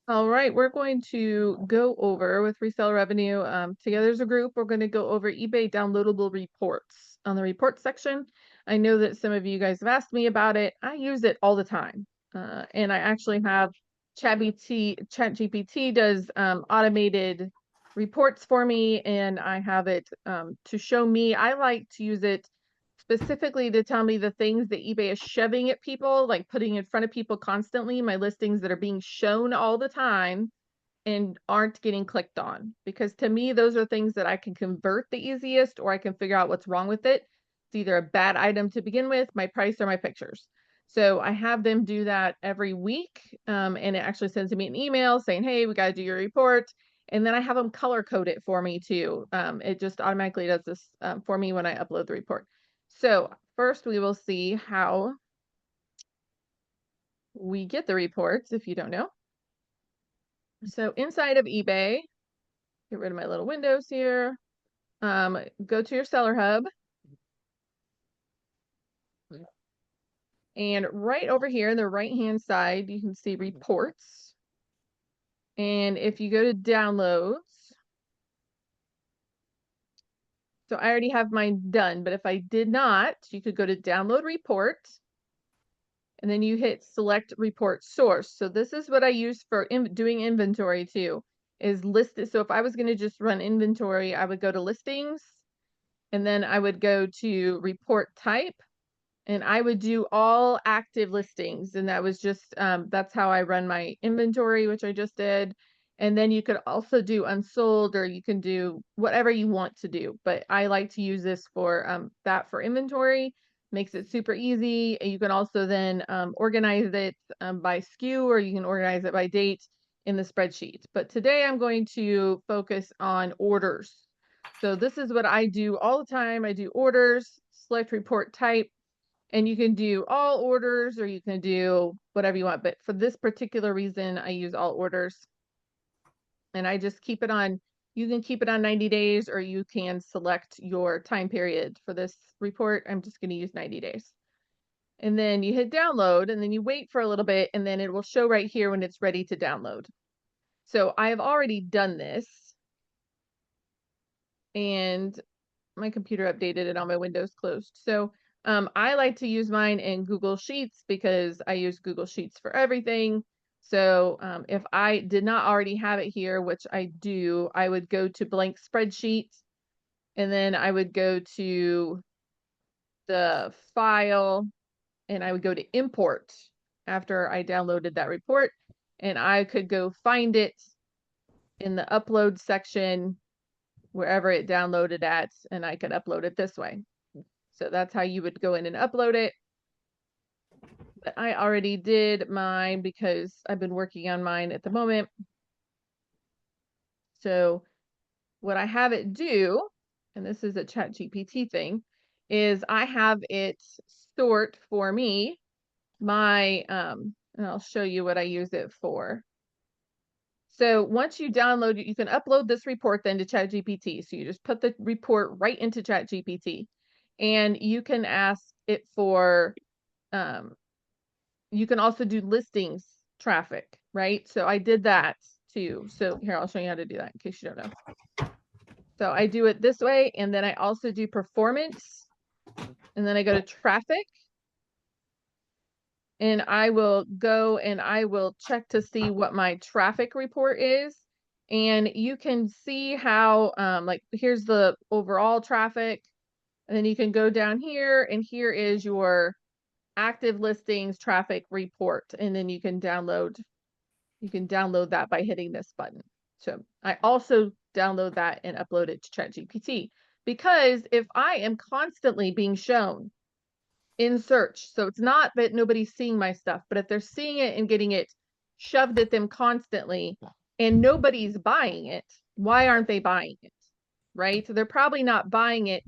All right, we're going to go over with Reseller Revenue together as a group. We're going to go over eBay downloadable reports on the report section. I know that some of you guys have asked me about it. I use it all the time, and I actually have ChatGPT does automated reports for me, and I have it to show me. I like to use it specifically to tell me the things that eBay is shoving at people, like putting in front of people constantly, my listings that are being shown all the time and aren't getting clicked on. Because to me, those are things that I can convert the easiest, or I can figure out what's wrong with it. It's either a bad item to begin with, my price, or my pictures. So I have them do that every week, and it actually sends me an email saying, hey, we got to do your report. And then I have them color code it for me too. It just automatically does this for me when I upload the report. So first we will see how we get the reports if you don't know. So inside of eBay, get rid of my little windows here. Go to your seller hub. And right over here in the right-hand side, you can see reports. And if you go to downloads, so I already have mine done, but if I did not, you could go to download report. And then you hit select report source. So this is what I use for doing inventory too, is listed. So if I was going to just run inventory, I would go to listings, and then I would go to report type, and I would do all active listings. And that was just, that's how I run my inventory, which I just did. And then you could also do unsold, or you can do whatever you want to do. But I like to use this for that for inventory. Makes it super easy. You can also then organize it by SKU, or you can organize it by date in the spreadsheet. But today I'm going to focus on orders. So this is what I do all the time. I do orders, select report type, and you can do all orders, or you can do whatever you want. But for this particular reason, I use all orders. And I just keep it on, you can keep it on 90 days, or you can select your time period for this report. I'm just going to use 90 days. And then you hit download, and then you wait for a little bit, and then it will show right here when it's ready to download. So I have already done this, and my computer updated and all my windows closed. So I like to use mine in Google Sheets because I use Google Sheets for everything. So if I did not already have it here, which I do, I would go to blank spreadsheet, and then I would go to the file, and I would go to import after I downloaded that report, and I could go find it in the upload section wherever it downloaded at, and I could upload it this way. So that's how you would go in and upload it. But I already did mine because I've been working on mine at the moment. So what I have it do, and this is a ChatGPT thing, is I have it sort for me my, and I'll show you what I use it for. So once you download it, you can upload this report then to ChatGPT. So you just put the report right into ChatGPT, and you can ask it for, you can also do listings traffic, right? So I did that too. So here, I'll show you how to do that in case you don't know. So I do it this way, and then I also do performance, and then I go to traffic, and I will go and I will check to see what my traffic report is. And you can see how, like, here's the overall traffic, and then you can go down here, and here is your active listings traffic report, and then you can download that by hitting this button. So I also download that and upload it to ChatGPT, because if I am constantly being shown in search, so it's not that nobody's seeing my stuff, but if they're seeing it and getting it shoved at them constantly and nobody's buying it, why aren't they buying it? Right? So they're probably not buying it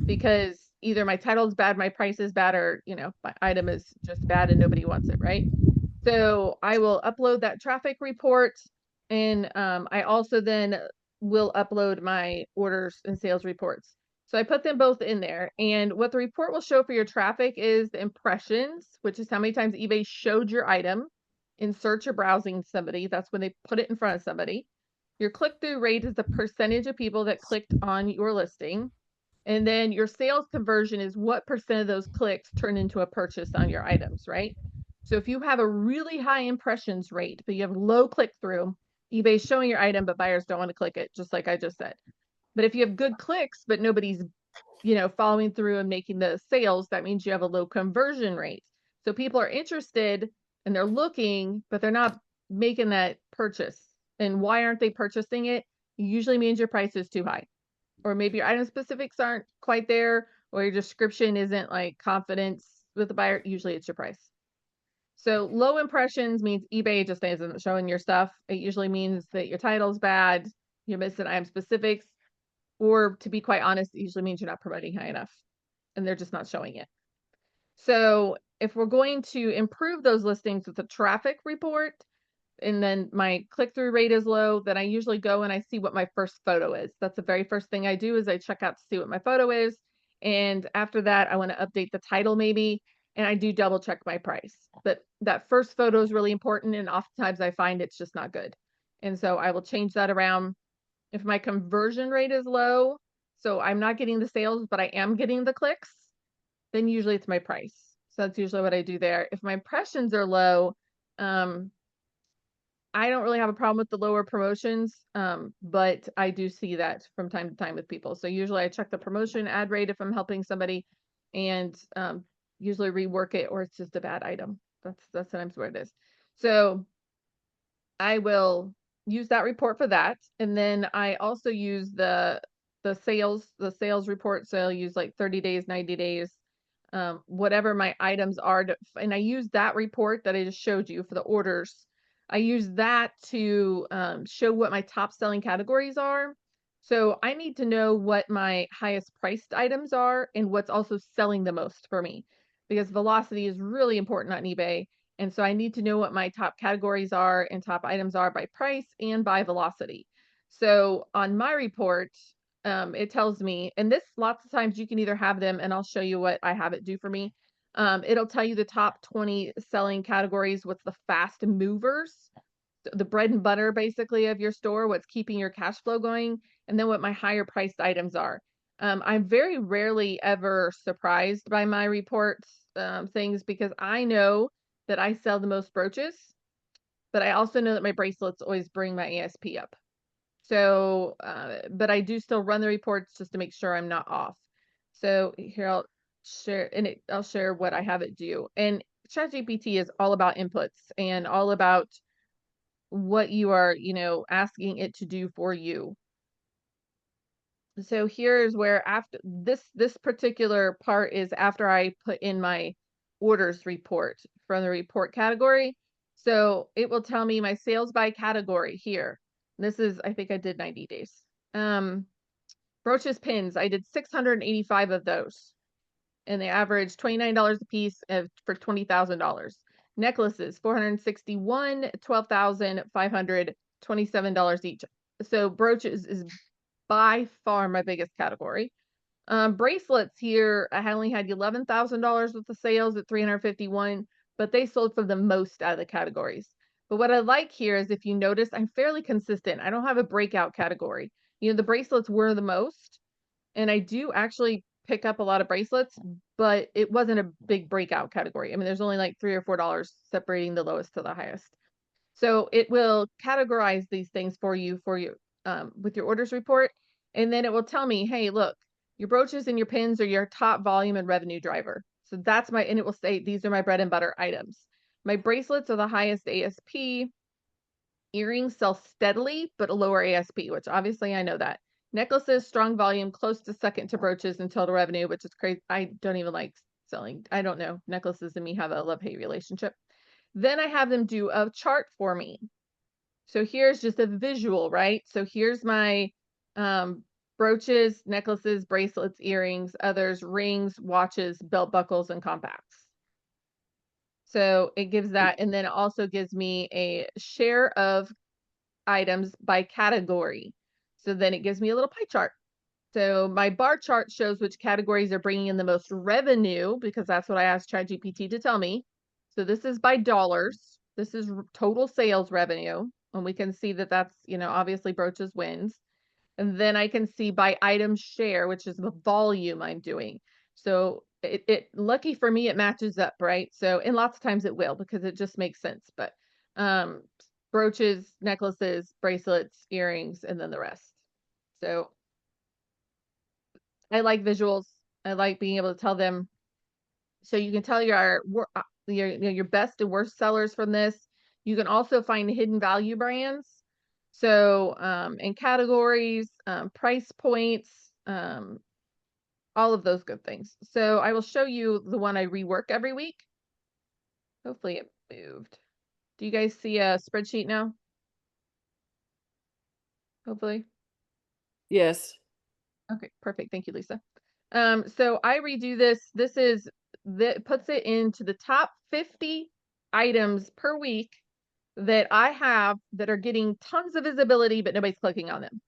because either my title is bad, my price is bad, or, you know, my item is just bad and nobody wants it, right? So I will upload that traffic report, and I also then will upload my orders and sales reports. So I put them both in there, and what the report will show for your traffic is the impressions, which is how many times eBay showed your item. in search or browsing somebody. That's when they put it in front of somebody. Your click-through rate is the percentage of people that clicked on your listing. And then your sales conversion is what percent of those clicks turn into a purchase on your items, right? So if you have a really high impressions rate, but you have low click-through, eBay's showing your item, but buyers don't want to click it, just like I just said. But if you have good clicks, but nobody's, following through and making the sales, that means you have a low conversion rate. So people are interested and they're looking, but they're not making that purchase. And why aren't they purchasing it? It usually means your price is too high, or maybe your item specifics aren't quite there, or your description isn't like confidence with the buyer. Usually it's your price. So low impressions means eBay just isn't showing your stuff. It usually means that your title's bad, you're missing item specifics, or to be quite honest, it usually means you're not promoting high enough and they're just not showing it. So if we're going to improve those listings with a traffic report, and then my click-through rate is low, then I usually go and I see what my first photo is. That's the very first thing I do, is I check out to see what my photo is. And after that, I want to update the title maybe, and I do double check my price. But that first photo is really important, and oftentimes I find it's just not good. And so I will change that around. If my conversion rate is low, so I'm not getting the sales, but I am getting the clicks, then usually it's my price. So that's usually what I do there. If my impressions are low, I don't really have a problem with the lower promotions, but I do see that from time to time with people. So usually I check the promotion ad rate if I'm helping somebody, and usually rework it, or it's just a bad item. That's sometimes what it is. So I will use that report for that, and then I also use the sales report. So I'll use like 30 days, 90 days, whatever my items are, and I use that report that I just showed you for the orders. I use that to show what my top selling categories are. So I need to know what my highest priced items are and what's also selling the most for me, because velocity is really important on eBay. And so I need to know what my top categories are and top items are by price and by velocity. So on my report, it tells me, and this lots of times you can either have them, and I'll show you what I have it do for me. It'll tell you the top 20 selling categories, what's the fast movers, the bread and butter basically of your store, what's keeping your cash flow going, and then what my higher priced items are. I'm very rarely ever surprised by my reports things, because I know that I sell the most brooches, but I also know that my bracelets always bring my ASP up. So, but I do still run the reports just to make sure I'm not off. So here I'll share, and I'll share what I have it do. And ChatGPT is all about inputs and all about what you are, asking it to do for you. So here's where, after this particular part is after I put in my orders report from the report category. So it will tell me my sales by category here. This is, I think I did 90 days. Brooches, pins, I did 685 of those, and they averaged $29 a piece for $20,000. Necklaces, 461, $12,527 each. So brooches is by far my biggest category. Bracelets here, I only had $11,000 with the sales at 351, but they sold for the most out of the categories. But what I like here is, if you notice, I'm fairly consistent. I don't have a breakout category. The bracelets were the most, and I do actually pick up a lot of bracelets, but it wasn't a big breakout category. I mean, there's only like $3 or $4 separating the lowest to the highest. So it will categorize these things for you with your orders report, and then it will tell me, hey, look, your brooches and your pins are your top volume and revenue driver. So that's and it will say these are my bread and butter items. My bracelets are the highest ASP. Earrings sell steadily, but a lower ASP, which obviously I know that. Necklaces, strong volume, close to second to brooches in total revenue, which is crazy. I don't even like selling. I don't know. Necklaces and me have a love-hate relationship. Then I have them do a chart for me. So here's just a visual, right? So here's my brooches, necklaces, bracelets, earrings, others, rings, watches, belt buckles, and compacts. So it gives that, and then it also gives me a share of items by category. So then it gives me a little pie chart. So my bar chart shows which categories are bringing in the most revenue, because that's what I asked ChatGPT to tell me. So this is by dollars. This is total sales revenue. And we can see that that's, you know, obviously broaches wins. And then I can see by item share, which is the volume I'm doing. So it lucky for me, it matches up, right? So, and lots of times it will because it just makes sense. But um, brooches, necklaces, bracelets, earrings, and then the rest. So I like visuals. I like being able to tell them. So you can tell your best and worst sellers from this. You can also find hidden value brands. So in categories, price points, all of those good things. So I will show you the one I rework every week. Hopefully it moved. Do you guys see a spreadsheet now? Hopefully. Yes. Okay, perfect. Thank you, Lisa. So I redo this. That puts it into the top 50 items per week that I have that are getting tons of visibility, but nobody's clicking on them.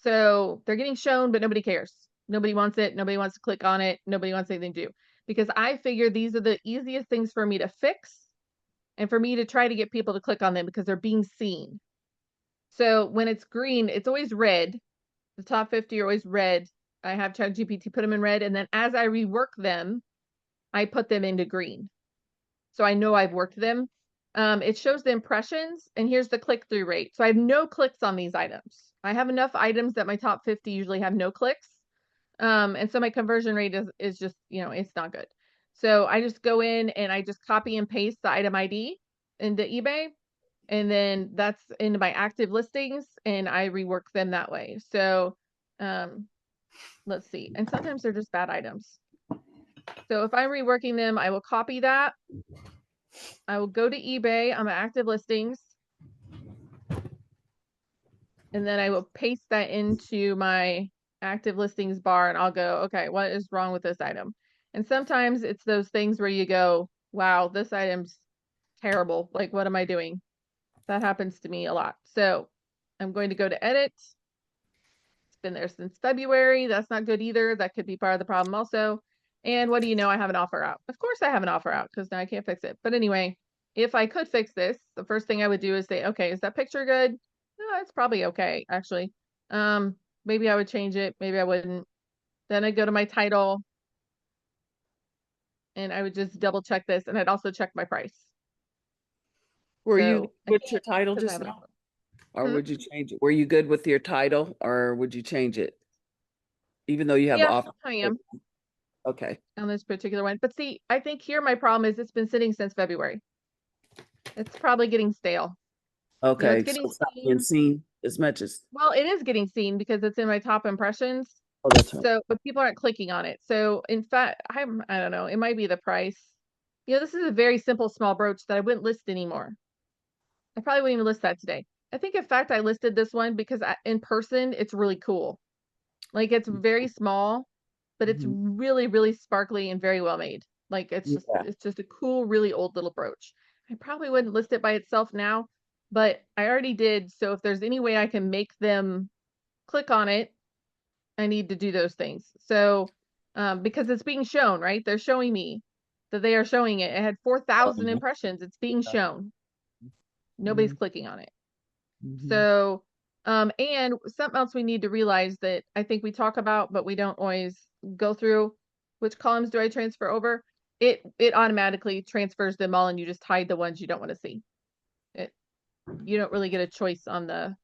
So they're getting shown, but nobody cares. Nobody wants it. Nobody wants to click on it. Nobody wants anything to do because I figure these are the easiest things for me to fix and for me to try to get people to click on them because they're being seen. So when it's green, it's always red. The top 50 are always red. I have ChatGPT put them in red. And then as I rework them, I put them into green. So I know I've worked them. It shows the impressions and here's the click-through rate. So I have no clicks on these items. I have enough items that my top 50 usually have no clicks. And so my conversion rate is just, you know, it's not good. So I just go in and I just copy and paste the item ID into eBay. And then that's into my active listings and I rework them that way. So let's see. And sometimes they're just bad items. So if I'm reworking them, I will copy that. I will go to eBay on my active listings. And then I will paste that into my active listings bar and I'll go, okay, what is wrong with this item? And sometimes it's those things where you go, wow, this item's terrible. Like, what am I doing? That happens to me a lot. So I'm going to go to edit. It's been there since February. That's not good either. That could be part of the problem also. And what do you know? I have an offer out. Of course I have an offer out because now I can't fix it. But anyway, if I could fix this, the first thing I would do is say, okay, is that picture good? No, it's probably okay, actually. Maybe I would change it. Maybe I wouldn't. Then I'd go to my title and I would just double check this. And I'd also check my price. Were you So I with think your title because I just have an now? offer. Or Hmm? would you change it? Were you good with your title or would you change it? Even though you have Yeah, offer. I am Okay. on this particular one. But see, I think here my problem is it's been sitting since February. It's probably getting stale. You know, it's Okay. So getting it's not being seen. seen as much as, Well, it is getting seen because it's in my top impressions. oh, that's right. So, but people aren't clicking on it. So, in fact, I don't know. It might be the price. You know, this is a very simple small brooch that I wouldn't list anymore. I probably wouldn't even list that today. I think, in fact, I listed this one because in person, it's really cool. Like it's very small, but it's Mhm. really, really sparkly and very well made. Like Yeah. it's just a cool, really old little brooch. I probably wouldn't list it by itself now, but I already did. So if there's any way I can make them click on it, I need to do those things. So because it's being shown, right? They're showing me that they are showing it. It had 4,000 Oh, impressions. It's being yeah. shown. Nobody's Mhm. clicking on it. Mhm. So, and something else we need to realize that I think we talk about, but we don't always go through, which columns do I transfer over? It automatically transfers them all and you just hide the ones you don't want to see. It You don't really get a choice um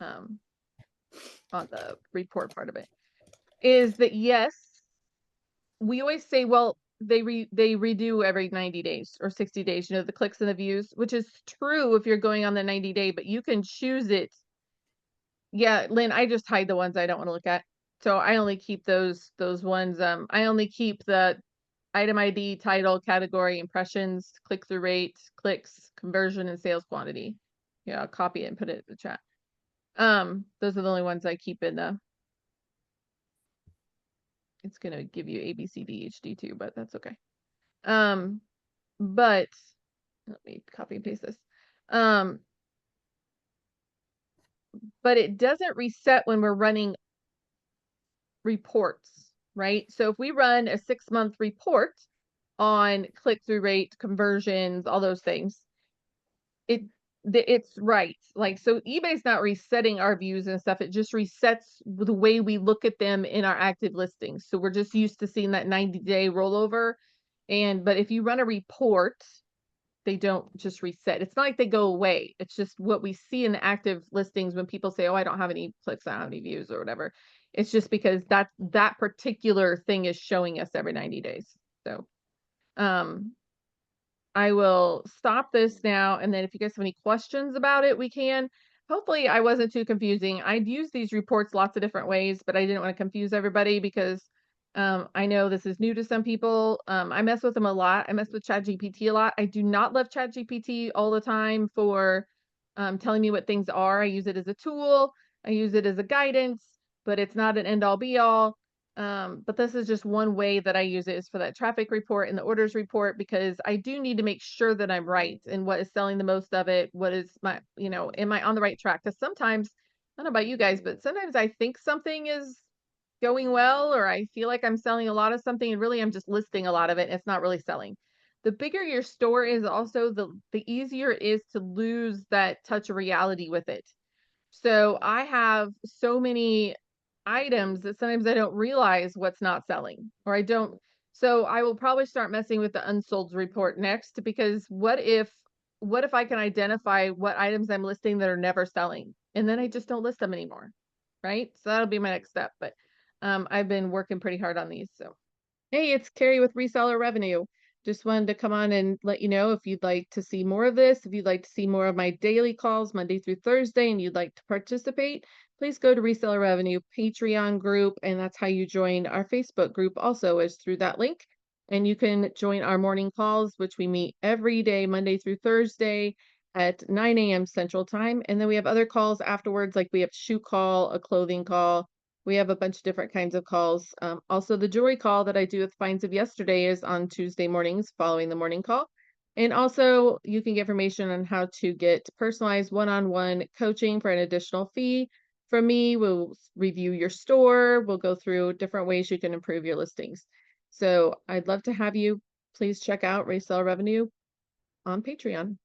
on the report part of it. Is that yes, we always say, well, they redo every 90 days or 60 days, you know, the clicks and the views, which is true if you're going on the 90-day, but you can choose it. Yeah, Lynn, I just hide the ones I don't want to look at. So I only keep those ones. I only keep the item ID, title, category, impressions, click-through rate, clicks, conversion, and sales quantity. Yeah, I'll copy it and put it in the chat. Those are the only ones I keep in the. It's gonna give you A, B, C, D, H, D too, but that's okay. But let me copy and paste this. Um, but it doesn't reset when we're running reports, right? So if we run a 6-month report on click-through rate, conversions, all those things, it's right. Like, so eBay's not resetting our views and stuff. It just resets the way we look at them in our active listings. So we're just used to seeing that 90-day rollover. But if you run a report, they don't just reset. It's not like they go away. It's just what we see in the active listings when people say, "Oh, I don't have any clicks, I don't have any views," or whatever. It's just because that particular thing is showing us every 90 days. So, um, I will stop this now, and then if you guys have any questions about it, we can. Hopefully, I wasn't too confusing. I'd use these reports lots of different ways, but I didn't want to confuse everybody because I know this is new to some people. I mess with them a lot. I mess with ChatGPT a lot. I do not love ChatGPT all the time for telling me what things are. I use it as a tool. I use it as a guidance, but it's not an end all be all. But this is just one way that I use it is for that traffic report and the orders report, because I do need to make sure that I'm right and what is selling the most of it. What is my, am I on the right track? Because sometimes, I don't know about you guys, but sometimes I think something is going well, or I feel like I'm selling a lot of something and really I'm just listing a lot of it. And it's not really selling. The bigger your store is, also the easier it is to lose that touch of reality with it. So I have so many items that sometimes I don't realize what's not selling, or I don't. So I will probably start messing with the unsold report next, because what if I can identify what items I'm listing that are never selling, and then I just don't list them anymore, right? So that'll be my next step. But I've been working pretty hard on these. So hey, it's Carrie with Reseller Revenue. Just wanted to come on and let you know if you'd like to see more of this, if you'd like to see more of my daily calls Monday through Thursday, and you'd like to participate, please go to Reseller Revenue Patreon group, and that's how you join our Facebook group also, is through that link. And you can join our morning calls, which we meet every day, Monday through Thursday at 9 a.m. Central Time. And then we have other calls afterwards, like we have a shoe call, a clothing call. We have a bunch of different kinds of calls. Also, the jewelry call that I do with Finds of Yesterday is on Tuesday mornings following the morning call. And also, you can get information on how to get personalized one-on-one coaching for an additional fee from me. We'll review your store. We'll go through different ways you can improve your listings. So I'd love to have you. Please check out Resell Revenue on Patreon.